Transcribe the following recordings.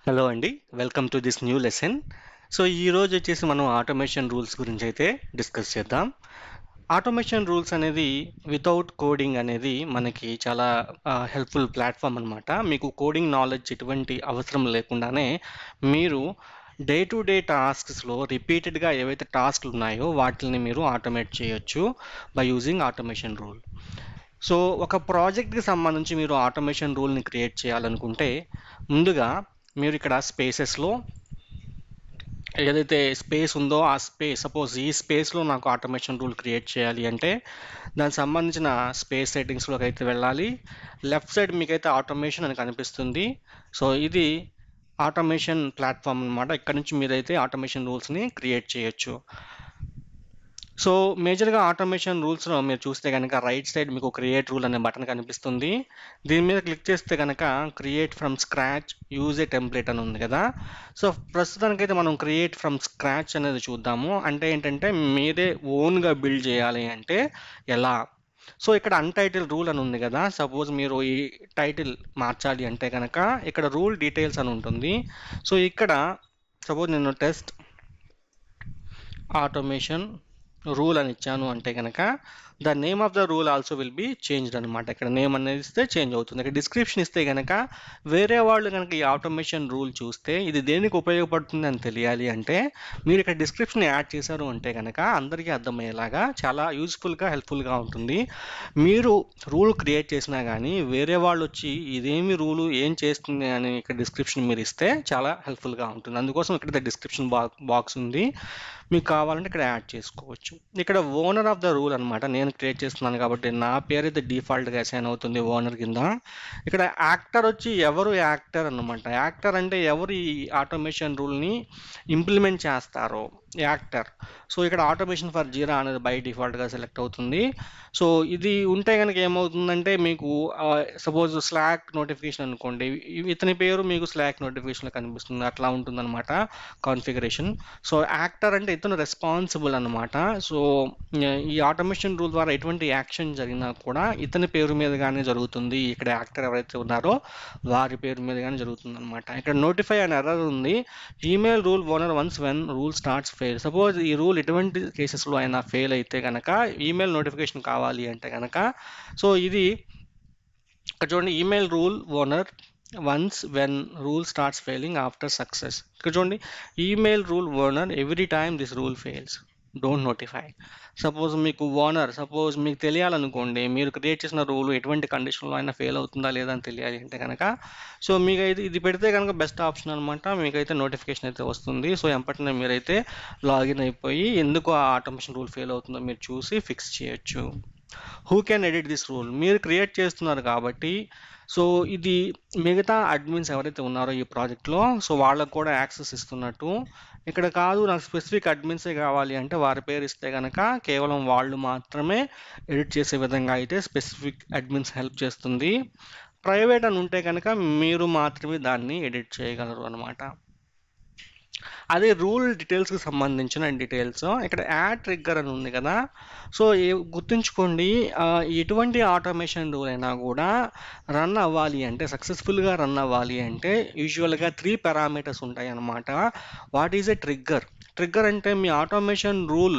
Hello అండి. Welcome to this new lesson. So ఈరోజు వచ్చేసి మనం ఆటోమేషన్ రూల్స్ గురించి అయితే డిస్కస్ చేద్దాం. ఆటోమేషన్ రూల్స్ అనేది వితౌట్ కోడింగ్ అనేది మనకి చాలా హెల్ప్ఫుల్ ప్లాట్ఫామ్ అనమాట. మీకు కోడింగ్ నాలెడ్జ్ ఎటువంటి అవసరం లేకుండానే మీరు డే టు డే టాస్క్స్లో రిపీటెడ్గా ఏవైతే టాస్క్లు ఉన్నాయో వాటిని మీరు ఆటోమేట్ చేయొచ్చు by using automation rule. So ఒక ప్రాజెక్ట్కి సంబంధించి మీరు ఆటోమేషన్ రూల్ని క్రియేట్ చేయాలనుకుంటే ముందుగా మీరు ఇక్కడ స్పేసెస్లో ఏదైతే స్పేస్ ఉందో ఆ స్పేస్ సపోజ్ ఈ స్పేస్లో నాకు ఆటోమేషన్ రూల్ క్రియేట్ చేయాలి అంటే దానికి సంబంధించిన స్పేస్ సెట్టింగ్స్లోకి అయితే వెళ్ళాలి. లెఫ్ట్ సైడ్ మీకైతే ఆటోమేషన్ అని కనిపిస్తుంది. సో ఇది ఆటోమేషన్ ప్లాట్ఫామ్ అనమాట. ఇక్కడ నుంచి మీరైతే ఆటోమేషన్ రూల్స్ని క్రియేట్ చేయొచ్చు. సో మేజర్గా ఆటోమేషన్ రూల్స్లో మీరు చూస్తే కనుక రైట్ సైడ్ మీకు క్రియేట్ రూల్ అనే బటన్ కనిపిస్తుంది. దీని మీద క్లిక్ చేస్తే కనుక create from scratch use a template అని ఉంది కదా. సో ప్రస్తుతానికైతే మనం క్రియేట్ ఫ్రమ్ స్క్రాచ్ అనేది చూద్దాము. అంటే ఏంటంటే మీరే ఓన్గా బిల్డ్ చేయాలి అంటే ఎలా. సో ఇక్కడ అన్టైటిల్ రూల్ అని ఉంది కదా. సపోజ్ మీరు ఈ టైటిల్ మార్చాలి అంటే కనుక ఇక్కడ రూల్ డీటెయిల్స్ అని ఉంటుంది. సో ఇక్కడ సపోజ్ నేను టెస్ట్ ఆటోమేషన్ రూల్ అని ఇచ్చాను అంటే కనుక the name of the rule also will be changed అనమాట. ఇక్కడ నేమ్ అనేది ఇస్తే చేంజ్ అవుతుంది. ఇక్కడ డిస్క్రిప్షన్ ఇస్తే కనుక వేరే వాళ్ళు కనుక ఈ ఆటోమేషన్ రూల్ చూస్తే ఇది దేనికి ఉపయోగపడుతుంది అని తెలియాలి అంటే మీరు ఇక్కడ డిస్క్రిప్షన్ యాడ్ చేశారు అంటే కనుక అందరికీ అర్థమయ్యేలాగా చాలా యూజ్ఫుల్గా హెల్ప్ఫుల్గా ఉంటుంది. మీరు రూల్ క్రియేట్ చేసినా కానీ వేరే వాళ్ళు వచ్చి ఇదేమి రూలు ఏం చేస్తుంది అని ఇక్కడ డిస్క్రిప్షన్ మీరు ఇస్తే చాలా హెల్ప్ఫుల్గా ఉంటుంది. అందుకోసం ఇక్కడ డిస్క్రిప్షన్ బాక్స్ ఉంది. మీకు కావాలంటే ఇక్కడ యాడ్ చేసుకోవచ్చు. ఇక్కడ ఓనర్ ఆఫ్ ద రూల్ అనమాట. నేను క్రియేట్ చేస్తున్నాను కాబట్టి నా పేరు అయితే డిఫాల్ట్గా అసైన్ అవుతుంది ఓనర్ కింద. ఇక్కడ యాక్టర్ వచ్చి ఎవరు యాక్టర్ అనమాట. యాక్టర్ అంటే ఎవరు ఈ ఆటోమేషన్ రూల్ని ఇంప్లిమెంట్ చేస్తారో యాక్టర్. సో ఇక్కడ ఆటోమేషన్ ఫర్ జీరా అనేది బై డిఫాల్ట్గా సెలెక్ట్ అవుతుంది. సో ఇది ఉంటే కనుక ఏమవుతుందంటే మీకు సపోజ్ స్లాక్ నోటిఫికేషన్ అనుకోండి, ఇతని పేరు మీకు స్లాక్ నోటిఫికేషన్లో కనిపిస్తుంది. అట్లా ఉంటుందన్నమాట కాన్ఫిగరేషన్. సో యాక్టర్ అంటే ఇతను రెస్పాన్సిబుల్ అనమాట. సో ఈ ఆటోమేషన్ రూల్ ద్వారా ఎటువంటి యాక్షన్ జరిగినా కూడా ఇతని పేరు మీదగానే జరుగుతుంది. ఇక్కడ యాక్టర్ ఎవరైతే ఉన్నారో వారి పేరు మీదగానే జరుగుతుంది అనమాట. ఇక్కడ నోటిఫై అనే ఎర్రర్ ఉంది. Email rule owner once when rule starts fail. Suppose ఈ రూల్ ఎటువంటి కేసెస్లో అయినా ఫెయిల్ అయితే కనుక ఈమెయిల్ నోటిఫికేషన్ కావాలి అంటే కనుక సో ఇది ఇక్కడ చూడండి email rule owner once when rule starts failing after success. ఇక్కడ చూడండి email rule owner every time this rule fails don't notify. Suppose మీకు ఓనర్ సపోజ్ మీకు తెలియాలనుకోండి మీరు క్రియేట్ చేసిన రూల్ ఎటువంటి కండిషన్లో అయినా ఫెయిల్ అవుతుందా లేదా అని తెలియాలి అంటే కనుక సో మీకైతే ఇది పెడితే కనుక బెస్ట్ ఆప్షన్ అనమాట. మీకైతే నోటిఫికేషన్ అయితే వస్తుంది. సో ఎంపటినే మీరైతే లాగిన్ అయిపోయి ఎందుకు ఆ ఆటోమేషన్ రూల్ ఫెయిల్ అవుతుందో మీరు చూసి ఫిక్స్ చేయొచ్చు. Who can edit this rule మీరు క్రియేట్ చేస్తున్నారు కాబట్టి సో ఇది మిగతా అడ్మిన్స్ ఎవరైతే ఉన్నారో ఈ ప్రాజెక్ట్లో సో వాళ్ళకు కూడా యాక్సెస్ ఇస్తున్నట్టు. ఇక్కడ కాదు నాకు స్పెసిఫిక్ అడ్మిన్సే కావాలి అంటే వారి పేరు ఇస్తే కనుక కేవలం వాళ్ళు మాత్రమే ఎడిట్ చేసే విధంగా అయితే స్పెసిఫిక్ అడ్మిన్స్ హెల్ప్ చేస్తుంది. ప్రైవేట్ అని ఉంటే కనుక మీరు మాత్రమే దాన్ని ఎడిట్ చేయగలరు అనమాట. అదే రూల్ డీటెయిల్స్కి సంబంధించిన డీటెయిల్స్ ఇక్కడ యాడ్ ట్రిగ్గర్ అని ఉంది కదా. సో గుర్తుంచుకోండి ఎటువంటి ఆటోమేషన్ రూల్ అయినా కూడా రన్ అవ్వాలి అంటే సక్సెస్ఫుల్గా రన్ అవ్వాలి అంటే యూజువల్గా 3 పారామీటర్స్ ఉంటాయి అన్నమాట. What is a trigger. Trigger అంటే మీ ఆటోమేషన్ రూల్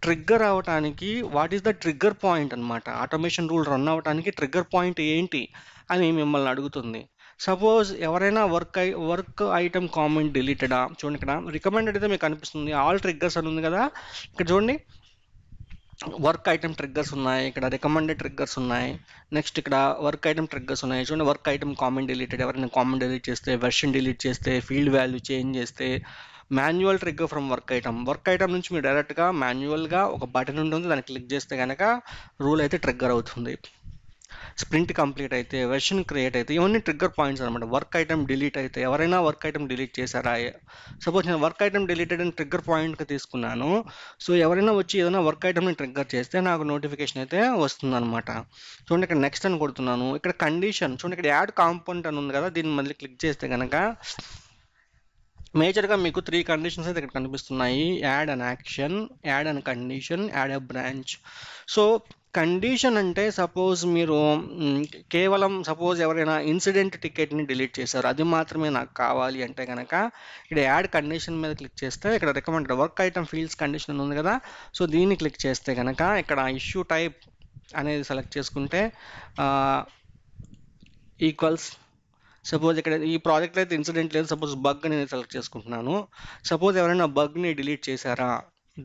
ట్రిగ్గర్ అవ్వటానికి what is the trigger point అనమాట. ఆటోమేషన్ రూల్ రన్ అవ్వటానికి ట్రిగ్గర్ పాయింట్ ఏంటి అని మిమ్మల్ని అడుగుతుంది. సపోజ్ ఎవరైనా వర్క్ ఐటమ్ కామెంట్ డిలీటెడా చూడండి. ఇక్కడ రికమెండెడ్ అయితే మీకు కనిపిస్తుంది. ఆల్ ట్రిగ్గర్స్ అని ఉంది కదా. ఇక్కడ చూడండి వర్క్ ఐటమ్ ట్రిగ్గర్స్ ఉన్నాయి, ఇక్కడ రికమెండెడ్ ట్రిగ్గర్స్ ఉన్నాయి, నెక్స్ట్ ఇక్కడ వర్క్ ఐటమ్ ట్రిగ్గర్స్ ఉన్నాయి. చూడండి వర్క్ ఐటమ్ కామెంట్ డిలీటెడ్ ఎవరైనా కామెంట్ డిలీట్ చేస్తే, వెర్షన్ డిలీట్ చేస్తే, ఫీల్డ్ వాల్యూ చేంజ్ చేస్తే, manual trigger from work item నుంచి మీరు డైరెక్ట్గా మాన్యువల్గా ఒక బటన్ ఉంటుంది దాన్ని క్లిక్ చేస్తే కనుక రూల్ అయితే ట్రిగ్గర్ అవుతుంది. స్ప్రింట్ కంప్లీట్ అయితే, వెర్షన్ క్రియేట్ అయితే ఇవన్నీ ట్రిగ్గర్ పాయింట్స్ అనమాట. వర్క్ ఐటమ్ డిలీట్ అయితే ఎవరైనా వర్క్ ఐటమ్ డిలీట్ చేశారా. సపోజ్ నేను వర్క్ ఐటమ్ డిలీటెడ్ అని ట్రిగ్గర్ పాయింట్గా తీసుకున్నాను. సో ఎవరైనా వచ్చి ఏదైనా వర్క్ ఐటమ్ని ట్రిగ్గర్ చేస్తే నాకు నోటిఫికేషన్ అయితే వస్తుంది అనమాట. చూడండి ఇక్కడ నెక్స్ట్ అని కొడుతున్నాను. ఇక్కడ కండిషన్ చూడండి ఇక్కడ యాడ్ కాంపోనెంట్ అని ఉంది కదా. దీన్ని మళ్ళీ క్లిక్ చేస్తే కనుక మేజర్గా మీకు 3 కండిషన్స్ అయితే ఇక్కడ కనిపిస్తున్నాయి. Add an action, add an condition, add a branch. So condition అంటే సపోజ్ మీరు కేవలం సపోజ్ ఎవరైనా ఇన్సిడెంట్ టికెట్ని డిలీట్ చేశారు, అది మాత్రమే నాకు కావాలి అంటే కనుక ఇక్కడ యాడ్ కండిషన్ మీద క్లిక్ చేస్తే ఇక్కడ recommended work item fields condition ఉంది కదా, సో దీన్ని క్లిక్ చేస్తే కనుక ఇక్కడ ఇష్యూ టైప్ అనేది సెలెక్ట్ చేసుకుంటే ఈక్వల్స్, సపోజ్ ఇక్కడ ఈ ప్రాజెక్ట్లో అయితే ఇన్సిడెంట్ లేదు, సపోజ్ బగ్ నేను సెలెక్ట్ చేసుకుంటున్నాను. సపోజ్ ఎవరైనా బగ్ని డిలీట్ చేశారా,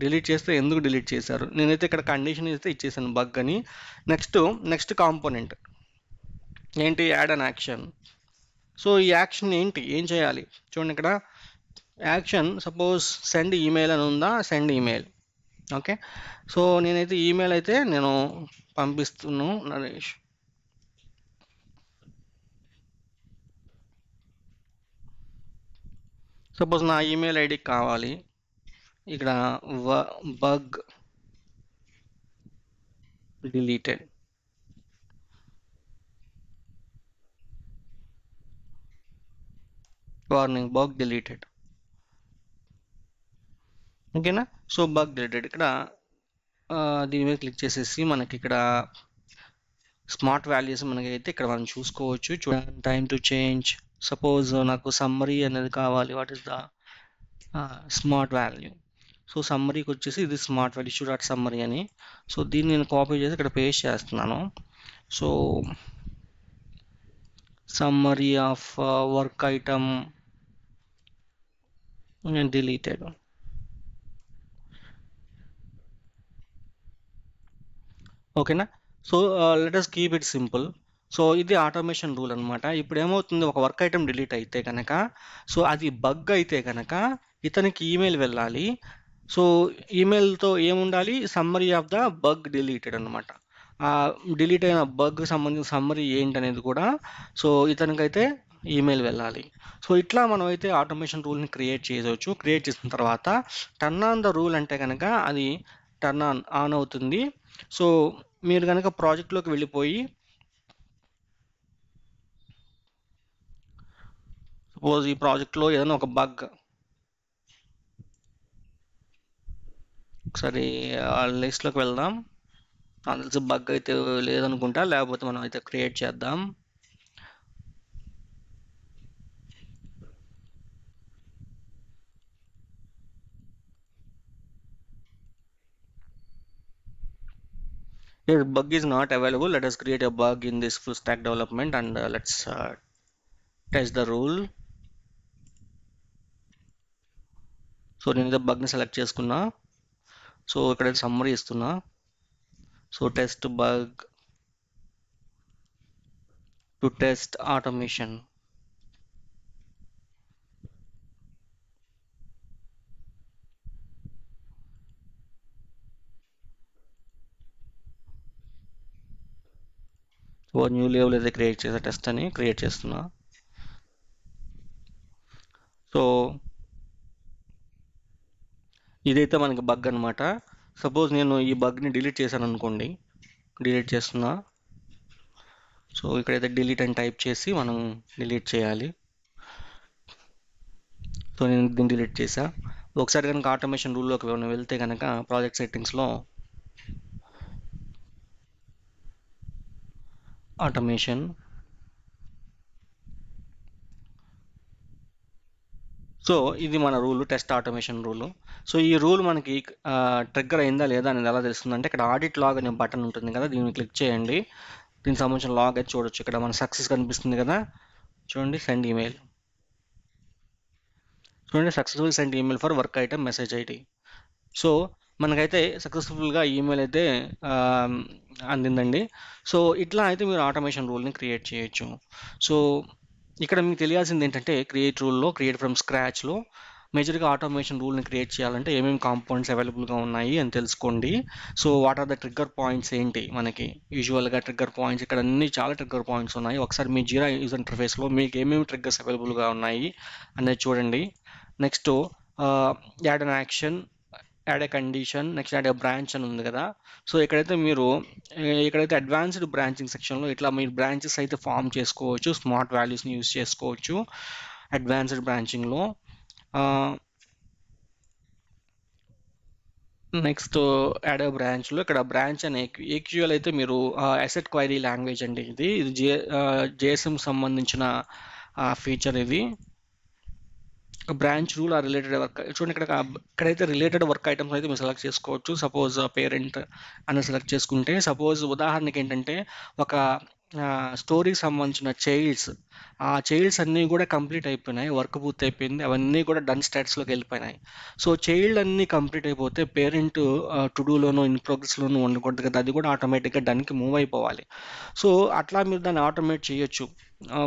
డిలీట్ చేస్తే ఎందుకు డిలీట్ చేశారు, నేనైతే ఇక్కడ కండిషన్ అయితే ఇచ్చేసాను బగ్ అని. నెక్స్ట్ కాంపోనెంట్ ఏంటి, యాడ్ అన్ యాక్షన్. సో ఈ యాక్షన్ ఏంటి, ఏం చేయాలి చూడండి, ఇక్కడ యాక్షన్ సపోజ్ సెండ్ ఈమెయిల్ అని ఉందా, సెండ్ ఈమెయిల్. ఓకే, సో నేనైతే ఈమెయిల్ అయితే నేను పంపిస్తున్నాను నరేష్. సపోజ్ నా ఈమెయిల్ ఐడి కావాలి, ఇక్కడ bug deleted, warning bug deleted. ఓకేనా, సో బగ్ డిలీటెడ్. ఇక్కడ దీని మీద క్లిక్ చేసేసి మనకి ఇక్కడ స్మార్ట్ వాల్యూస్ మనకి అయితే ఇక్కడ మనం చూసుకోవచ్చు. చూడండి, టైమ్ టు చేంజ్. సపోజ్ నాకు సమ్మరీ అనేది కావాలి, what is the smart value. So సమ్మరీకి వచ్చేసి ఇది smart value issue dot summary అని. సో దీన్ని నేను కాపీ చేసి ఇక్కడ పేస్ట్ చేస్తున్నాను. So summary of work item deleted. ఓకేనా, so let us keep it simple. So ఇది ఆటోమేషన్ రూల్ అనమాట. ఇప్పుడు ఏమవుతుంది, ఒక వర్క్ ఐటమ్ డిలీట్ అయితే కనుక, సో అది బగ్ అయితే కనుక ఇతనికి ఈమెయిల్ వెళ్ళాలి. సో ఈమెయిల్తో ఏముండాలి, summary of the bug deleted అనమాట. డిలీట్ అయిన బగ్ సంబంధించిన సమ్మరీ ఏంటనేది కూడా సో ఇతనికైతే ఈమెయిల్ వెళ్ళాలి. సో ఇట్లా మనం అయితే ఆటోమేషన్ రూల్ని క్రియేట్ చేయవచ్చు. క్రియేట్ చేసిన తర్వాత టర్న్ ఆన్ ద రూల్ అంటే కనుక అది టర్న్ ఆన్ అవుతుంది. సో మీరు కనుక ప్రాజెక్ట్లోకి వెళ్ళిపోయి సపోజ్ ఈ ప్రాజెక్ట్లో ఏదైనా ఒక బగ్, ఒకసారి లిస్ట్లోకి వెళ్దాం. నాకు తెలిసి బగ్ అయితే లేదనుకుంటా, లేకపోతే మనం అయితే క్రియేట్ చేద్దాం. Here bug is not available. Let us create a bug in this full stack development and let's test the rule. So నేను బగ్ని సెలెక్ట్ చేసుకున్నా. సో ఇక్కడ సమ్మరీ ఇస్తున్నా. So test bug to test automation. So new label అయితే create చేసే test అని create చేస్తున్నా. So ఇదైతే మనకి బగ్ అనమాట. సపోజ్ నేను ఈ బగ్ని డిలీట్ చేశాను అనుకోండి, డిలీట్ చేస్తున్నా. సో ఇక్కడైతే డిలీట్ అని టైప్ చేసి మనం డిలీట్ చేయాలి. సో నేను దీన్ని డిలీట్ చేసా. ఒకసారి కనుక ఆటోమేషన్ రూల్లోకి వెళ్తే కనుక ప్రాజెక్ట్ సెట్టింగ్స్లో ఆటోమేషన్, సో ఇది మన rule, test automation rule. So ఈ రూల్ మనకి ట్రిగ్గర్ అయిందా లేదా అనేది ఎలా తెలుస్తుందంటే ఇక్కడ ఆడిట్ లాగ్ అనే బటన్ ఉంటుంది కదా, దీన్ని క్లిక్ చేయండి. దీనికి సంబంధించిన లాగ్ అయితే చూడొచ్చు. ఇక్కడ మన సక్సెస్ కనిపిస్తుంది కదా, చూడండి సెండ్ ఈమెయిల్. చూడండి successful send email for work item message ID. So మనకైతే సక్సెస్ఫుల్గా ఈమెయిల్ అయితే అందిందండి. సో ఇట్లా అయితే మీరు ఆటోమేషన్ రూల్ని క్రియేట్ చేయొచ్చు. సో ఇక్కడ మీకు తెలియాల్సింది ఏంటంటే క్రియేట్ రూల్లో, క్రియేట్ ఫ్రమ్ స్క్రాచ్లో మేజర్గా ఆటోమేషన్ రూల్ని క్రియేట్ చేయాలంటే ఏమేమి కాంపోనెంట్స్ అవైలబుల్గా ఉన్నాయి అని తెలుసుకోండి. So what are the trigger points ఏంటి, మనకి యూజువల్గా ట్రిగ్గర్ పాయింట్స్ ఇక్కడ అన్ని చాలా ట్రిగ్గర్ పాయింట్స్ ఉన్నాయి. ఒకసారి మీ జీరా యూజర్ ఇంటర్ఫేస్లో మీకు ఏమేమి ట్రిగ్గర్స్ అవైలబుల్గా ఉన్నాయి అనేది చూడండి. Next add an action, add A condition, next add A branch అని ఉంది కదా. సో ఇక్కడైతే అడ్వాన్స్డ్ బ్రాంచింగ్ సెక్షన్లో ఇట్లా మీరు బ్రాంచెస్ అయితే ఫామ్ చేసుకోవచ్చు, స్మార్ట్ వాల్యూస్ని యూజ్ చేసుకోవచ్చు అడ్వాన్స్డ్ బ్రాంచింగ్లో. నెక్స్ట్ యాడ్ బ్రాంచ్లో ఇక్కడ బ్రాంచ్ అనే ఏక్యూఎల్ అయితే మీరు అసెట్ క్వైరీ లాంగ్వేజ్ అండి. ఇది జేఎస్ఎం సంబంధించిన ఫీచర్. ఇది బ్రాంచ్ రూల్ ఆ రిలేటెడ్ వర్క్ చూడండి, ఇక్కడైతే రిలేటెడ్ వర్క్ ఐటమ్స్ అయితే మీరు సెలెక్ట్ చేసుకోవచ్చు. సపోజ్ పేరెంట్ అని సెలెక్ట్ చేసుకుంటే, సపోజ్ ఉదాహరణకి ఏంటంటే ఒక స్టోరీకి సంబంధించిన ఆ చైల్డ్స్ అన్నీ కూడా కంప్లీట్ అయిపోయినాయి, వర్క్ పూర్తి అయిపోయింది, అవన్నీ కూడా డన్ స్టాట్స్లోకి వెళ్ళిపోయినాయి. సో చైల్డ్ అన్నీ కంప్లీట్ అయిపోతే పేరెంట్ టు డూలోనూ ఇన్ ప్రోగ్రెస్లోనూ ఉండకూడదు కదా, అది కూడా ఆటోమేటిక్గా డన్కి మూవ్ అయిపోవాలి. సో అట్లా మీరు దాన్ని ఆటోమేట్ చేయొచ్చు.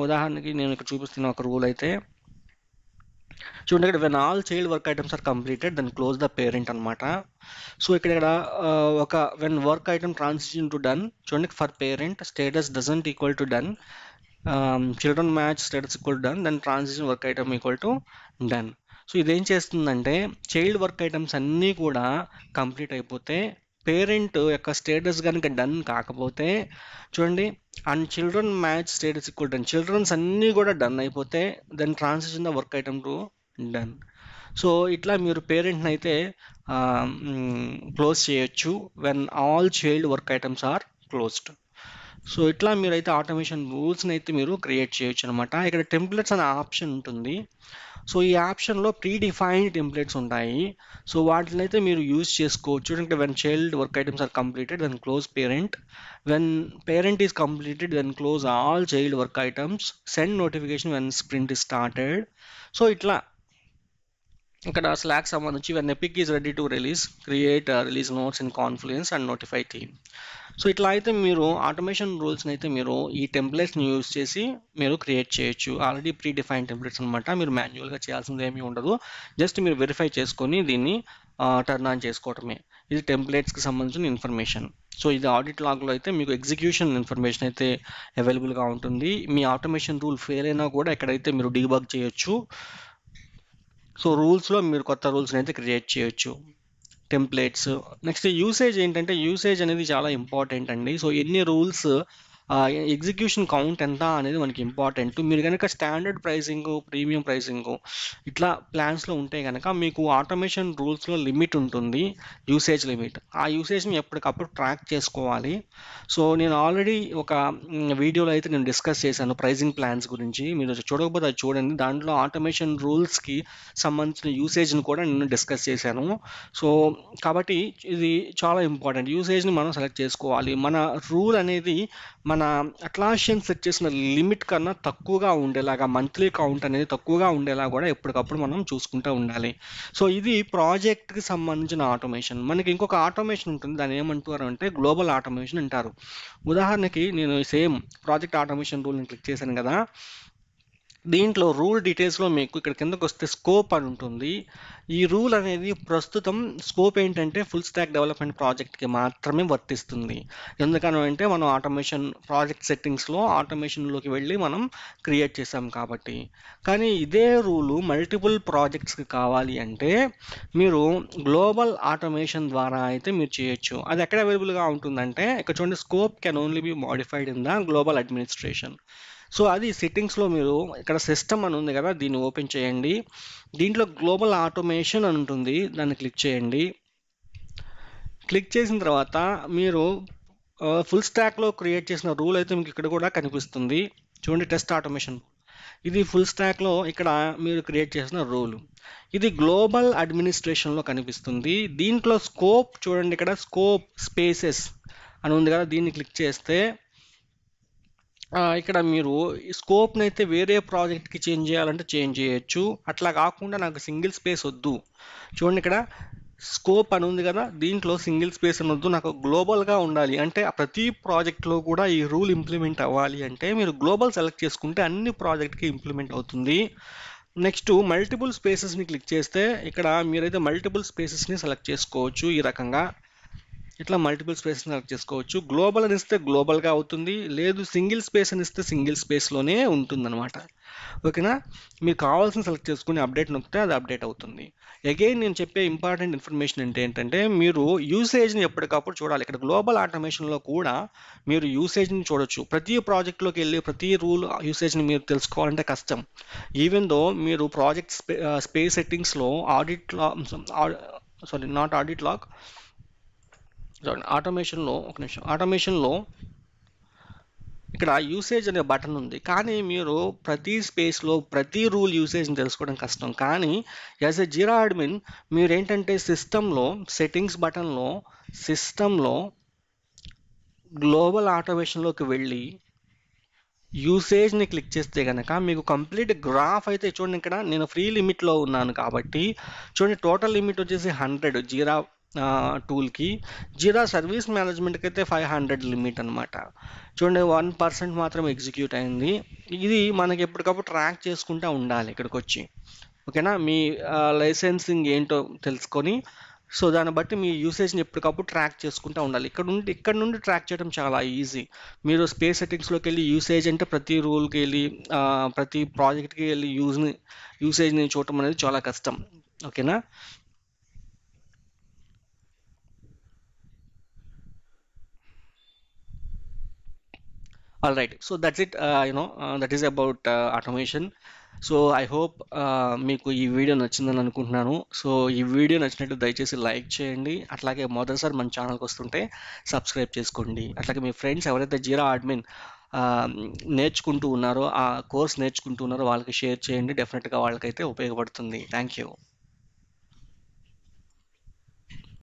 ఉదాహరణకి నేను ఇక్కడ చూపిస్తున్న ఒక రూల్ అయితే చూడండి, ఇక్కడ when all child work items are completed then close the parent అనమాట. సో ఇక్కడ ఒక when work item transition to done, చూడండి for parent status doesn't equal to done, children match status equal to done, then transition work item equal to done. So ఇదేం చేస్తుందంటే child work items అన్నీ కూడా complete అయిపోతే parent యొక్క status కనుక done కాకపోతే చూడండి and children match status equal done, childrens అన్నీ కూడా డన్ అయిపోతే then transition the work item to done. So ఇట్లా మీరు పేరెంట్ని అయితే క్లోజ్ చేయొచ్చు when all child work items are closed. So ఇట్లా మీరైతే ఆటోమేషన్ రూల్స్ని అయితే మీరు క్రియేట్ చేయొచ్చు అనమాట. ఇక్కడ టెంప్లెట్స్ అనే ఆప్షన్ ఉంటుంది. సో ఈ ఆప్షన్లో ప్రీ డిఫైన్డ్ టెంప్లెట్స్ ఉంటాయి. సో వాటిని అయితే మీరు యూజ్ చేసుకోవచ్చు. అంటే when child work items are completed then close parent, when parent is completed then close all child work items, send notification when sprint is started. So ఇట్లా ఇక్కడ Slack సంబంధించి when epic is ready to release, create release notes in Confluence and notify team. So ఇట్లా అయితే మీరు automation రూల్స్ని అయితే మీరు ఈ టెంప్లెట్స్ని యూజ్ చేసి మీరు క్రియేట్ చేయొచ్చు. ఆల్రెడీ ప్రీ డిఫైన్ టెంప్లెట్స్ అనమాట, మీరు మాన్యువల్గా చేయాల్సింది ఏమీ ఉండదు. జస్ట్ మీరు వెరిఫై చేసుకొని దీన్ని టర్న్ ఆన్ చేసుకోవటమే. ఇది టెంప్లెట్స్కి సంబంధించిన ఇన్ఫర్మేషన్. సో ఇది ఆడిట్ లాగ్లో అయితే మీకు ఎగ్జిక్యూషన్ ఇన్ఫర్మేషన్ అయితే అవైలబుల్గా ఉంటుంది. మీ ఆటోమేషన్ రూల్ ఫెయిల్ అయినా కూడా ఎక్కడైతే మీరు డీబగ్ చేయొచ్చు. సో రూల్స్లో మీరు కొత్త రూల్స్ని అయితే క్రియేట్ చేయొచ్చు. టెంప్లెట్స్ నెక్స్ట్ యూసేజ్ ఏంటంటే, యూసేజ్ అనేది చాలా ఇంపార్టెంట్ అండి. సో ఎన్ని రూల్స్, ఎగ్జిక్యూషన్ కౌంట్ ఎంత అనేది మనకి ఇంపార్టెంట్. మీరు కనుక స్టాండర్డ్ ప్రైసింగ్, ప్రీమియం ప్రైసింగ్ ఇట్లా ప్లాన్స్లో ఉంటే కనుక మీకు ఆటోమేషన్ రూల్స్లో లిమిట్ ఉంటుంది, యూసేజ్ లిమిట్. ఆ యూసేజ్ని ఎప్పటికప్పుడు ట్రాక్ చేసుకోవాలి. సో నేను ఆల్రెడీ ఒక వీడియోలో అయితే నేను డిస్కస్ చేశాను ప్రైజింగ్ ప్లాన్స్ గురించి. మీరు చూడకపోతే అది చూడండి. దాంట్లో ఆటోమేషన్ రూల్స్కి సంబంధించిన యూసేజ్ని కూడా నేను డిస్కస్ చేశాను. సో కాబట్టి ఇది చాలా ఇంపార్టెంట్. యూసేజ్ని మనం సెలెక్ట్ చేసుకోవాలి. మన రూల్ అనేది మన అట్లాషియన్ సెట్ చేసిన లిమిట్ కన్నా తక్కువగా ఉండేలాగా, మంత్లీ కౌంట్ అనేది తక్కువగా ఉండేలా కూడా ఎప్పటికప్పుడు మనం చూసుకుంటూ ఉండాలి. సో ఇది ప్రాజెక్ట్కి సంబంధించిన ఆటోమేషన్. మనకి ఇంకొక ఆటోమేషన్ ఉంటుంది, దాన్ని ఏమంటారు అంటే గ్లోబల్ ఆటోమేషన్ అంటారు. ఉదాహరణకి నేను సేమ్ ప్రాజెక్ట్ ఆటోమేషన్ రూల్ని క్లిక్ చేశాను కదా, దీంట్లో రూల్ డీటెయిల్స్లో మీకు ఇక్కడ కిందకు వస్తే స్కోప్ అని ఉంటుంది. ఈ రూల్ అనేది ప్రస్తుతం స్కోప్ ఏంటంటే ఫుల్ స్టాక్ డెవలప్మెంట్ ప్రాజెక్ట్కి మాత్రమే వర్తిస్తుంది. ఎందుకనంటే మనం ఆటోమేషన్ ప్రాజెక్ట్ సెట్టింగ్స్లో ఆటోమేషన్లోకి వెళ్ళి మనం క్రియేట్ చేసాం కాబట్టి. కానీ ఇదే రూలు మల్టిపుల్ ప్రాజెక్ట్స్కి కావాలి అంటే మీరు గ్లోబల్ ఆటోమేషన్ ద్వారా అయితే మీరు చేయొచ్చు. అది ఎక్కడ అవైలబుల్గా ఉంటుందంటే ఇక్కడ చూడండి, scope can only be modified in the global administration. So అది సెట్టింగ్స్లో మీరు ఇక్కడ సిస్టమ్ అని ఉంది కదా, దీన్ని ఓపెన్ చేయండి. దీంట్లో గ్లోబల్ ఆటోమేషన్ అని ఉంటుంది, దాన్ని క్లిక్ చేయండి. క్లిక్ చేసిన తర్వాత మీరు ఫుల్ స్టాక్లో క్రియేట్ చేసిన రూల్ అయితే మీకు ఇక్కడ కూడా కనిపిస్తుంది. చూడండి, టెస్ట్ ఆటోమేషన్. ఇది ఫుల్ స్టాక్లో ఇక్కడ మీరు క్రియేట్ చేసిన రూల్. ఇది గ్లోబల్ అడ్మినిస్ట్రేషన్లో కనిపిస్తుంది. దీంట్లో స్కోప్ చూడండి, ఇక్కడ స్కోప్ స్పేసెస్ అని ఉంది కదా, దీన్ని క్లిక్ చేస్తే ఇక్కడ మీరు ఈ స్కోప్ని అయితే వేరే ప్రాజెక్ట్కి చేంజ్ చేయాలంటే చేంజ్ చేయొచ్చు. అట్లా కాకుండా నాకు సింగిల్ స్పేస్ వద్దు, చూడండి ఇక్కడ స్కోప్ అని ఉంది కదా, దీంట్లో సింగిల్ స్పేస్ అని వద్దు, నాకు గ్లోబల్గా ఉండాలి అంటే ప్రతి ప్రాజెక్ట్లో కూడా ఈ రూల్ ఇంప్లిమెంట్ అవ్వాలి అంటే మీరు గ్లోబల్ సెలెక్ట్ చేసుకుంటే అన్ని ప్రాజెక్ట్కి ఇంప్లిమెంట్ అవుతుంది. నెక్స్ట్ మల్టిపుల్ స్పేసెస్ని క్లిక్ చేస్తే ఇక్కడ మీరైతే మల్టిపుల్ స్పేసెస్ని సెలెక్ట్ చేసుకోవచ్చు. ఈ రకంగా ఇట్లా మల్టిపుల్ స్పేస్ సెలెక్ట్ చేసుకోవచ్చు. గ్లోబల్ అని ఇస్తే గ్లోబల్గా అవుతుంది, లేదు సింగిల్ స్పేస్ అని ఇస్తే సింగిల్ స్పేస్లోనే ఉంటుందన్నమాట. ఓకేనా, మీకు కావాల్సిన సెలెక్ట్ చేసుకుని అప్డేట్ నొక్కితే అది అప్డేట్ అవుతుంది. అగైన్ నేను చెప్పే ఇంపార్టెంట్ ఇన్ఫర్మేషన్ ఏంటంటే మీరు యూసేజ్ని ఎప్పటికప్పుడు చూడాలి. ఇక్కడ గ్లోబల్ ఆటోమేషన్లో కూడా మీరు యూసేజ్ని చూడొచ్చు. ప్రతి ప్రాజెక్ట్లోకి వెళ్ళి ప్రతి రూల్ యూసేజ్ని మీరు తెలుసుకోవాలంటే కష్టం. ఈవెన్ దో మీరు ప్రాజెక్ట్ స్పేస్ సెట్టింగ్స్లో సారీ నాట్ ఆడిట్ లాగ్, ఆటోమేషన్లో ఒక నిమిషం, ఆటోమేషన్లో ఇక్కడ యూసేజ్ అనే బటన్ ఉంది, కానీ మీరు ప్రతి స్పేస్లో ప్రతి రూల్ యూసేజ్ని తెలుసుకోవడం కష్టం. కానీ యాజ్ ఎ జిరా అడ్మిన్ మీరు ఏంటంటే సిస్టంలో సెట్టింగ్స్ బటన్లో సిస్టంలో గ్లోబల్ ఆటోమేషన్లోకి వెళ్ళి యూసేజ్ని క్లిక్ చేస్తే కనుక మీకు కంప్లీట్ గ్రాఫ్ అయితే చూడండి. ఇక్కడ నేను ఫ్రీ లిమిట్లో ఉన్నాను కాబట్టి చూడండి, టోటల్ లిమిట్ వచ్చేసి 100 జీరా టూల్కి. జీరా సర్వీస్ మేనేజ్మెంట్కి అయితే 500 లిమిట్ అనమాట. చూడండి 1% మాత్రం ఎగ్జిక్యూట్ అయింది. ఇది మనకి ఎప్పటికప్పుడు ట్రాక్ చేసుకుంటూ ఉండాలి ఇక్కడికి వచ్చి, ఓకేనా. మీ లైసెన్సింగ్ ఏంటో తెలుసుకొని సో దాన్ని బట్టి మీ యూసేజ్ని ఎప్పటికప్పుడు ట్రాక్ చేసుకుంటూ ఉండాలి. ఇక్కడ నుండి ట్రాక్ చేయడం చాలా ఈజీ. మీరు స్పేస్ సెట్టింగ్స్లోకి వెళ్ళి యూసేజ్ అంటే ప్రతి రూల్కి వెళ్ళి ప్రతి ప్రాజెక్ట్కి వెళ్ళి యూసేజ్ని చూడటం అనేది చాలా కష్టం, ఓకేనా. All right, so that's it. That is about automation. So I hope మీకు ఈ వీడియో నచ్చిందని అనుకుంటున్నాను. సో ఈ వీడియో నచ్చినట్టు దయచేసి లైక్ చేయండి. అట్లాగే మొదటిసారి మన ఛానల్కి వస్తుంటే సబ్స్క్రైబ్ చేసుకోండి. అట్లాగే మీ ఫ్రెండ్స్ ఎవరైతే జీరా అడ్మిన్ నేర్చుకుంటూ ఉన్నారో, ఆ కోర్స్ నేర్చుకుంటూ ఉన్నారో వాళ్ళకి షేర్ చేయండి. డెఫినెట్గా వాళ్ళకైతే ఉపయోగపడుతుంది. Thank you.